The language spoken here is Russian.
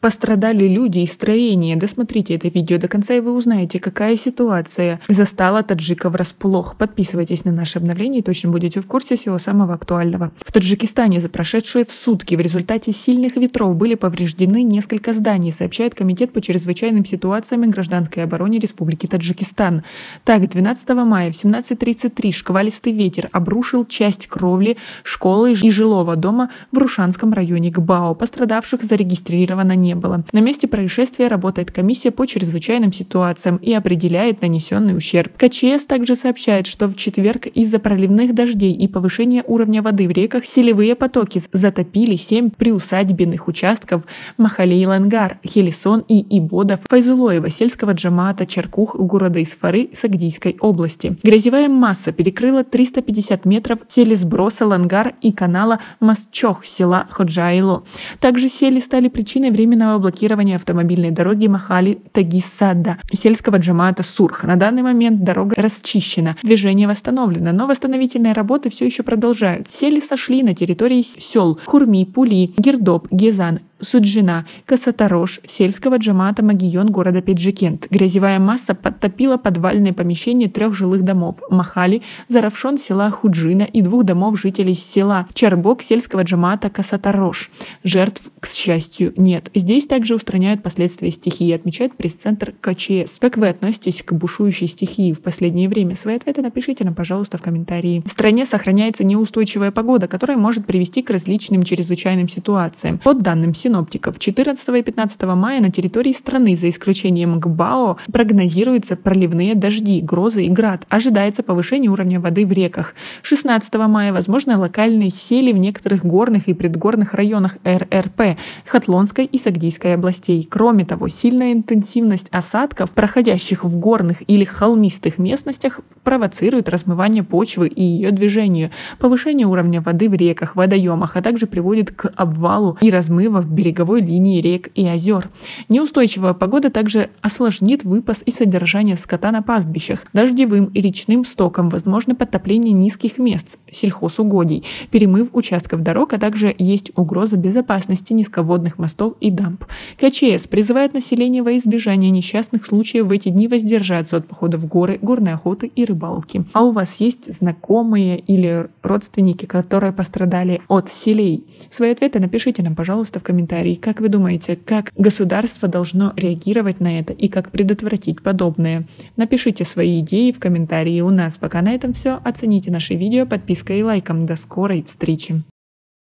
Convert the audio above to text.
Пострадали люди и строения. Досмотрите это видео до конца, и вы узнаете, какая ситуация застала таджиков врасплох. Подписывайтесь на наши обновления, и точно будете в курсе всего самого актуального. В Таджикистане за прошедшие в сутки в результате сильных ветров были повреждены несколько зданий, сообщает Комитет по чрезвычайным ситуациям и гражданской обороне Республики Таджикистан. Так, 12 мая в 17:33 шквалистый ветер обрушил часть кровли школы и жилого дома в Рушанском районе Гбао. Пострадавших зарегистрировано не было. На месте происшествия работает комиссия по чрезвычайным ситуациям и определяет нанесенный ущерб. КЧС также сообщает, что в четверг из-за проливных дождей и повышения уровня воды в реках селевые потоки затопили 7 приусадебных участков Махалей-Лангар, Хелисон и Ибодов, Файзулоева, сельского джамаата Чаркух города Исфары Сагдийской области. Грязевая масса перекрыла 350 метров селесброса Лангар и канала Масчох села Ходжайло. Также сели стали причиной временного блокирования автомобильной дороги Махали-Тагис-Садда сельского джамаата Сурх. На данный момент дорога расчищена, движение восстановлено, но восстановительные работы все еще продолжаются. Сели сошли на территории сел Хурми, Пули, Гердоб, Гезан, Суджина, Касатарош, сельского джамаата Магион города Педжикент. Грязевая масса подтопила подвальные помещения 3 жилых домов Махали, Заравшон села Худжина и 2 домов жителей села Чарбок сельского джамаата Касатарош. Жертв, к счастью, нет. Здесь также устраняют последствия стихии, отмечает пресс-центр КЧС. Как вы относитесь к бушующей стихии в последнее время? Свои ответы напишите нам, пожалуйста, в комментарии. В стране сохраняется неустойчивая погода, которая может привести к различным чрезвычайным ситуациям. По данным синоптиков, 14 и 15 мая на территории страны, за исключением Гбао, прогнозируются проливные дожди, грозы и град. Ожидается повышение уровня воды в реках. 16 мая возможно локальные сели в некоторых горных и предгорных районах РРП, Хатлонской и Сагдийской областей. Кроме того, сильная интенсивность осадков, проходящих в горных или холмистых местностях, провоцирует размывание почвы и ее движение, повышение уровня воды в реках, водоемах, а также приводит к обвалу и размыву в береговой линии рек и озер. Неустойчивая погода также осложнит выпас и содержание скота на пастбищах. Дождевым и речным стоком возможно подтопление низких мест сельхозугодий, перемыв участков дорог, а также есть угроза безопасности низководных мостов и дамб. КЧС призывает население во избежание несчастных случаев в эти дни воздержаться от похода в горы, горной охоты и рыбалки. А у вас есть знакомые или родственники, которые пострадали от селей? Свои ответы напишите нам, пожалуйста, в комментарии. Как вы думаете, как государство должно реагировать на это и как предотвратить подобное? Напишите свои идеи в комментарии. У нас пока на этом все. Оцените наши видео подпиской и лайком. До скорой встречи!